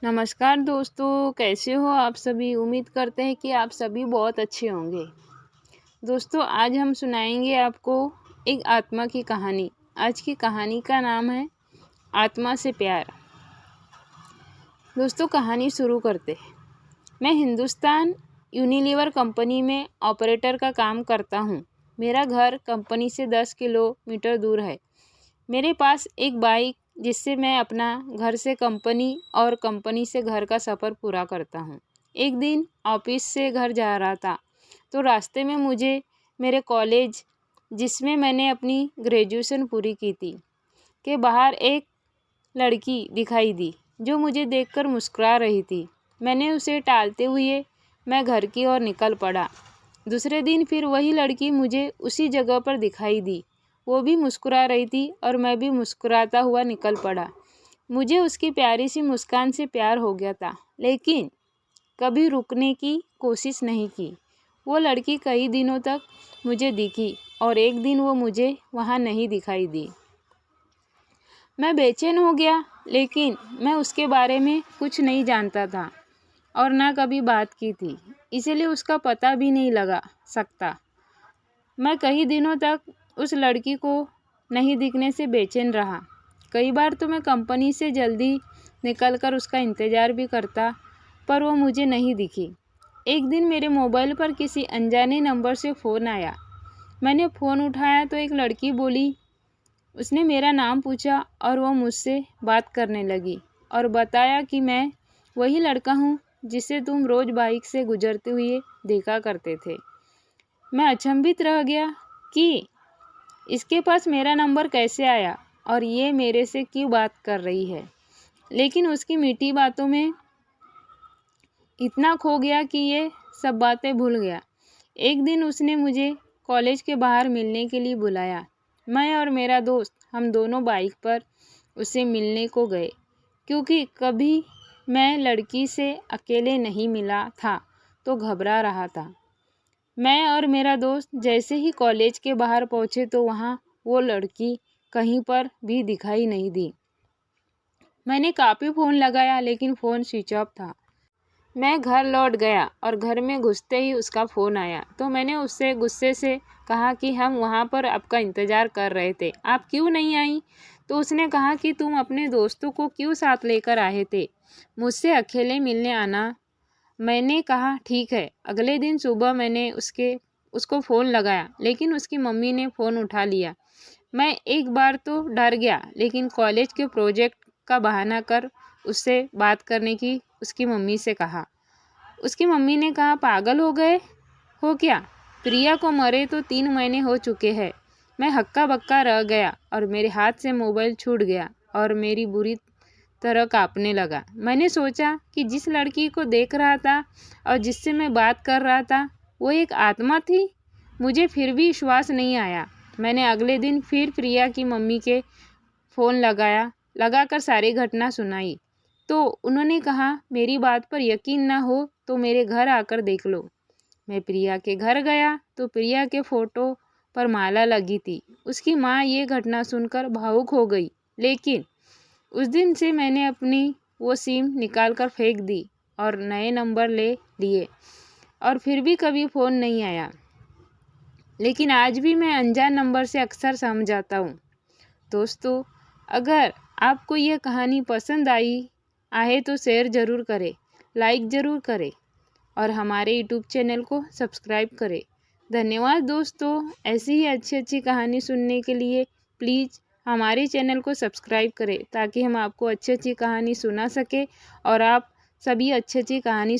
नमस्कार दोस्तों, कैसे हो आप सभी। उम्मीद करते हैं कि आप सभी बहुत अच्छे होंगे। दोस्तों, आज हम सुनाएंगे आपको एक आत्मा की कहानी। आज की कहानी का नाम है आत्मा से प्यार। दोस्तों, कहानी शुरू करते हैं। मैं हिंदुस्तान यूनिलीवर कंपनी में ऑपरेटर का काम करता हूँ। मेरा घर कंपनी से 10 किलोमीटर दूर है। मेरे पास एक बाइक जिससे मैं अपना घर से कंपनी और कंपनी से घर का सफ़र पूरा करता हूँ। एक दिन ऑफिस से घर जा रहा था तो रास्ते में मुझे मेरे कॉलेज, जिसमें मैंने अपनी ग्रेजुएशन पूरी की थी, के बाहर एक लड़की दिखाई दी जो मुझे देखकर मुस्कुरा रही थी। मैंने उसे टालते हुए मैं घर की ओर निकल पड़ा। दूसरे दिन फिर वही लड़की मुझे उसी जगह पर दिखाई दी। वो भी मुस्कुरा रही थी और मैं भी मुस्कुराता हुआ निकल पड़ा। मुझे उसकी प्यारी सी मुस्कान से प्यार हो गया था, लेकिन कभी रुकने की कोशिश नहीं की। वो लड़की कई दिनों तक मुझे दिखी और एक दिन वो मुझे वहाँ नहीं दिखाई दी। मैं बेचैन हो गया, लेकिन मैं उसके बारे में कुछ नहीं जानता था और ना कभी बात की थी, इसीलिए उसका पता भी नहीं लगा सकता। मैं कई दिनों तक उस लड़की को नहीं दिखने से बेचैन रहा। कई बार तो मैं कंपनी से जल्दी निकलकर उसका इंतज़ार भी करता, पर वो मुझे नहीं दिखी। एक दिन मेरे मोबाइल पर किसी अनजाने नंबर से फ़ोन आया। मैंने फ़ोन उठाया तो एक लड़की बोली। उसने मेरा नाम पूछा और वो मुझसे बात करने लगी और बताया कि मैं वही लड़का हूँ जिसे तुम रोज़ बाइक से गुजरते हुए देखा करते थे। मैं अचंभित रह गया कि इसके पास मेरा नंबर कैसे आया और ये मेरे से क्यों बात कर रही है। लेकिन उसकी मीठी बातों में इतना खो गया कि ये सब बातें भूल गया। एक दिन उसने मुझे कॉलेज के बाहर मिलने के लिए बुलाया। मैं और मेरा दोस्त हम दोनों बाइक पर उसे मिलने को गए, क्योंकि कभी मैं लड़की से अकेले नहीं मिला था तो घबरा रहा था। मैं और मेरा दोस्त जैसे ही कॉलेज के बाहर पहुँचे तो वहाँ वो लड़की कहीं पर भी दिखाई नहीं दी। मैंने काफ़ी फ़ोन लगाया, लेकिन फ़ोन स्विच ऑफ था। मैं घर लौट गया और घर में घुसते ही उसका फ़ोन आया तो मैंने उससे गुस्से से कहा कि हम वहाँ पर आपका इंतज़ार कर रहे थे, आप क्यों नहीं आई। तो उसने कहा कि तुम अपने दोस्तों को क्यों साथ लेकर आए थे, मुझसे अकेले मिलने आना। मैंने कहा ठीक है। अगले दिन सुबह मैंने उसको फ़ोन लगाया, लेकिन उसकी मम्मी ने फ़ोन उठा लिया। मैं एक बार तो डर गया, लेकिन कॉलेज के प्रोजेक्ट का बहाना कर उससे बात करने की उसकी मम्मी से कहा। उसकी मम्मी ने कहा, पागल हो गए हो क्या, प्रिया को मरे तो 3 महीने हो चुके हैं। मैं हक्का बक्का रह गया और मेरे हाथ से मोबाइल छूट गया और मेरी बुरी तरह काँपने लगा। मैंने सोचा कि जिस लड़की को देख रहा था और जिससे मैं बात कर रहा था वो एक आत्मा थी। मुझे फिर भी विश्वास नहीं आया। मैंने अगले दिन फिर प्रिया की मम्मी के फ़ोन लगाकर सारी घटना सुनाई तो उन्होंने कहा, मेरी बात पर यकीन ना हो तो मेरे घर आकर देख लो। मैं प्रिया के घर गया तो प्रिया के फ़ोटो पर माला लगी थी। उसकी माँ ये घटना सुनकर भावुक हो गई, लेकिन उस दिन से मैंने अपनी वो सिम निकाल कर फेंक दी और नए नंबर ले लिए और फिर भी कभी फ़ोन नहीं आया। लेकिन आज भी मैं अनजान नंबर से अक्सर समझाता हूँ। दोस्तों, अगर आपको यह कहानी पसंद आई आहे तो शेयर ज़रूर करें, लाइक ज़रूर करें और हमारे यूट्यूब चैनल को सब्सक्राइब करें। धन्यवाद दोस्तों। ऐसी ही अच्छी अच्छी कहानी सुनने के लिए प्लीज़ हमारे चैनल को सब्सक्राइब करें, ताकि हम आपको अच्छी अच्छी कहानी सुना सके और आप सभी अच्छी अच्छी कहानी